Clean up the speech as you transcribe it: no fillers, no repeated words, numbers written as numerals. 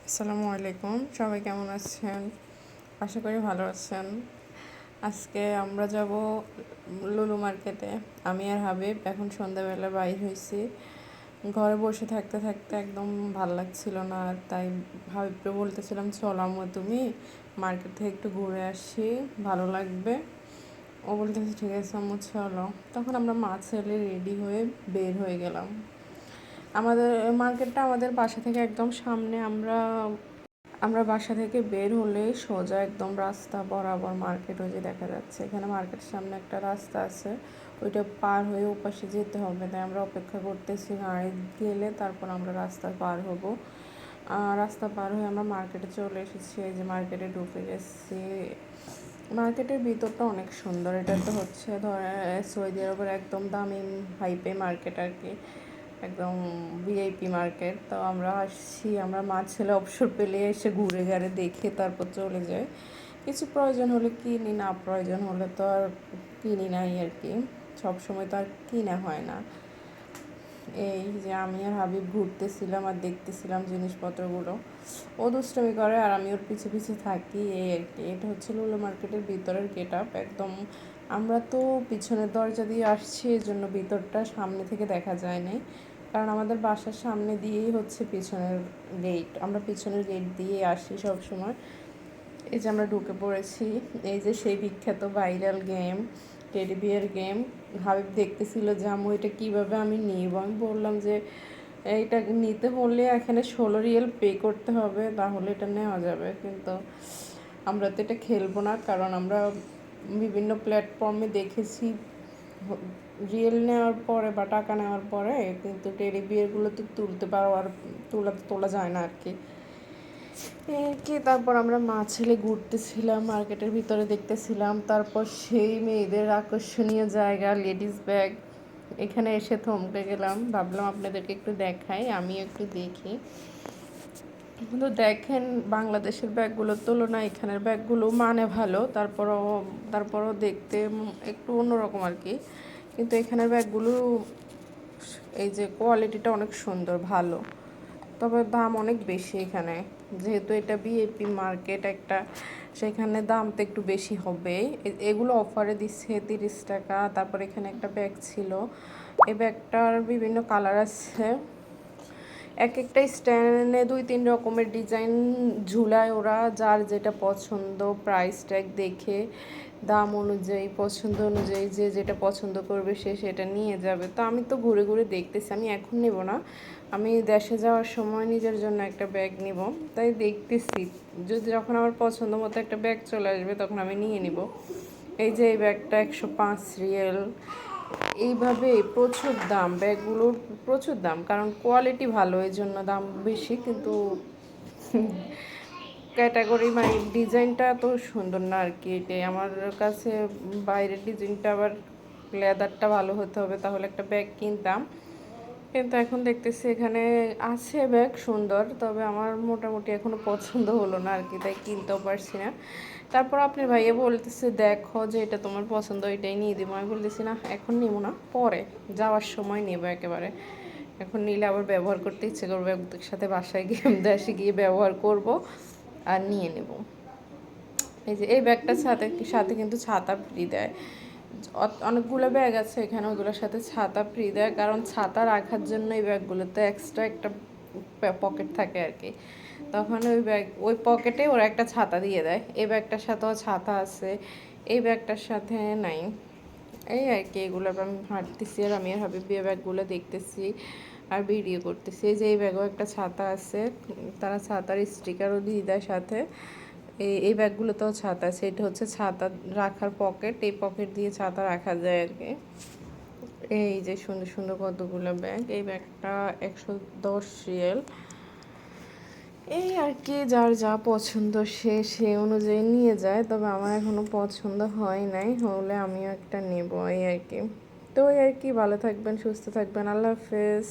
আসসালামু আলাইকুম, সবাই কেমন আছেন? আশা করি ভালো আছেন। আজকে আমরা যাব লুলু মার্কেটে। আমি আর হাবিব এখন সন্ধ্যাবেলা বাইর হয়েছি। ঘরে বসে থাকতে থাকতে একদম ভাল লাগছিল না, তাই হাবিবকে বলতেছিলাম চল আম্মু তুমি মার্কেট থেকে একটু ঘুরে আসি, ভালো লাগবে। ও বলতেছে ঠিক আছে আম্মু চলো। তখন আমরা মা ছেলে রেডি হয়ে বের হয়ে গেলাম। আমাদের মার্কেটটা আমাদের বাসা থেকে একদম সামনে। আমরা বাসা থেকে বের হলে সোজা একদম রাস্তা বরাবর মার্কেট ওই যে দেখা যাচ্ছে। এখানে মার্কেটের সামনে একটা রাস্তা আছে, ওইটা পার হয়ে ওপাশে যেতে হবে। তাই আমরা অপেক্ষা করতেছি, গাড়ি গেলে তারপর আমরা রাস্তা পার হব। রাস্তা পার হয়ে আমরা মার্কেটে চলে এসেছি। এই যে মার্কেটে ঢুকে গেছি। মার্কেটের ভিতরটা অনেক সুন্দর। এটা তো হচ্ছে ধরে সৌদি আরবের একদম দামি হাইপে মার্কেট আর কি, একদম ভিআইপি মার্কেট। তো আমরা আসছি, আমরা মা ছেলে অবসর পেলে এসে ঘুরে ঘাড়ে দেখে তারপর চলে যাই। কিছু প্রয়োজন হলে কিনি, না প্রয়োজন হলে তো আর কিনি নাই আর কি। সবসময় তো আর কিনা হয় না। এই যে আমি আর হাবিব ঘুরতেছিলাম আর দেখতেছিলাম জিনিসপত্রগুলো। ও দুষ্টুমি করে আর আমি ওর পিছে পিছে থাকি, এই আর কি। এটা হচ্ছে লুলু মার্কেটের ভিতরের গেট আপ একদম। আমরা তো পিছনের দরজা দিয়ে আসছি, এই জন্য ভিতরটা সামনে থেকে দেখা যায় না, কারণ আমাদের বাসার সামনে দিয়েই হচ্ছে পিছনের গেট। আমরা পিছনের গেট দিয়ে আসি সব সময়। এই যে আমরা ঢুকে পড়েছি। এই যে সেই বিখ্যাত viral game, teddy bear game. Habib দেখতেছিল যে আম্মু এটা কীভাবে আমি নিব। আমি বললাম যে এইটা নিতে হলে এখানে 16 রিয়াল পে করতে হবে, তাহলে এটা নেওয়া যাবে। কিন্তু আমরা তো এটা খেলবো না, কারণ আমরা বিভিন্ন প্ল্যাটফর্মে দেখেছি রিয়েল নেওয়ার পরে বা টাকা নেওয়ার পরে কিন্তু টেডি বিয়ারগুলো তো তুলতে পারো আর তোলা যায় না আর কি। কি তারপর আমরা মা ছেলে ঘুরতেছিলাম, মার্কেটের ভিতরে দেখতেছিলাম। তারপর সেই মেয়েদের আকর্ষণীয় জায়গা লেডিস ব্যাগ, এখানে এসে থমকে গেলাম। ভাবলাম আপনাদেরকে একটু দেখাই, আমি একটু দেখি। কিন্তু দেখেন বাংলাদেশের ব্যাগগুলোর তুলনায় এখানের ব্যাগগুলো মানে ভালো, তারপরও দেখতে একটু অন্যরকম আর কি। কিন্তু এখানের ব্যাগগুলো এই যে কোয়ালিটিটা অনেক সুন্দর, ভালো। তবে দাম অনেক বেশি এখানে, যেহেতু এটা ভিআইপি মার্কেট একটা, সেখানে দাম তো একটু বেশি হবে। এগুলো অফারে দিচ্ছে 30 টাকা। তারপর এখানে একটা ব্যাগ ছিল, এই ব্যাগটার বিভিন্ন কালার আছে। এক একটা স্ট্যান্ডে 2-3 রকমের ডিজাইন ঝুলায় ওরা, যার যেটা পছন্দ প্রাইস ট্যাগ দেখে দাম অনুযায়ী পছন্দ অনুযায়ী যে যেটা পছন্দ করবে সে সেটা নিয়ে যাবে। তো আমি তো ঘুরে ঘুরে দেখতেছি, আমি এখন নেব না, আমি দেশে যাওয়ার সময় নিজের জন্য একটা ব্যাগ নিব। তাই দেখতেছি, যখন আমার পছন্দ মতো একটা ব্যাগ চলে আসবে তখন আমি নিয়ে নিব। এই যে এই ব্যাগটা 105 রিয়েল। এইভাবে প্রচুর দাম, ব্যাগগুলোর প্রচুর দাম, কারণ কোয়ালিটি ভালো এই জন্য দাম বেশি। কিন্তু ক্যাটাগরি মানে ডিজাইনটা তো সুন্দর না আর কি। এটাই আমার কাছে, বাইরের ডিজাইনটা আবার লেদারটা ভালো হতে হবে, তাহলে একটা ব্যাগ কিনতাম। কিন্তু এখন দেখতেছি এখানে আছে ব্যাগ সুন্দর, তবে আমার মোটামুটি এখনও পছন্দ হলো না আর কি, তাই কিনতেও পারছি না। তারপর আপনি ভাইয়া বলতেছে দেখো যে এটা তোমার পছন্দ, এটাই নিয়ে দিব। আমি বলতেছি না এখন নিব না, পরে যাওয়ার সময় নেব একেবারে। এখন নিলে আবার ব্যবহার করতে ইচ্ছে করবে, ওদের সাথে বাসায় গিয়ে দেশে গিয়ে ব্যবহার করব আর নিয়ে নেব। এই যে এই ব্যাগটার সাথে সাথে কিন্তু ছাতা ফ্রি দেয়। অনেকগুলো ব্যাগ আছে এখানে, ওইগুলোর সাথে ছাতা ফ্রি দেয়, কারণ ছাতা রাখার জন্য এই ব্যাগগুলোতে এক্সট্রা একটা পকেট থাকে আর কি। তখন ওই পকেটে ওরা একটা ছাতা দিয়ে দেয়। এই ব্যাগটার সাথেও ছাতা আছে, এই ব্যাগটার সাথে নাই। এই আর কি, এগুলো আমি হাঁটতেছি আর আমি আর হাবিব ব্যাগগুলো দেখতেছি আর ভিডিও করতেছি। এই যে এই ব্যাগও একটা ছাতা আছে, তারা ছাতার স্টিকারও দিয়ে দেয় সাথে। এই ব্যাগগুলোতেও ছাতা আছে, এটা হচ্ছে ছাতা রাখার পকেট, এই পকেট দিয়ে ছাতা রাখা যায় আর কি। এই যে সুন্দর সুন্দর কতগুলো ব্যাগ, এই ব্যাগটা 110 রিয়েল। এই আর কি, যার যা পছন্দ সে অনুযায়ী নিয়ে যায়। তবে আমার এখনও পছন্দ হয় নাই, হলে আমিও একটা নেব এই আর কি। তো এই আর কি, ভালো থাকবেন, সুস্থ থাকবেন, আল্লাহ হাফেজ।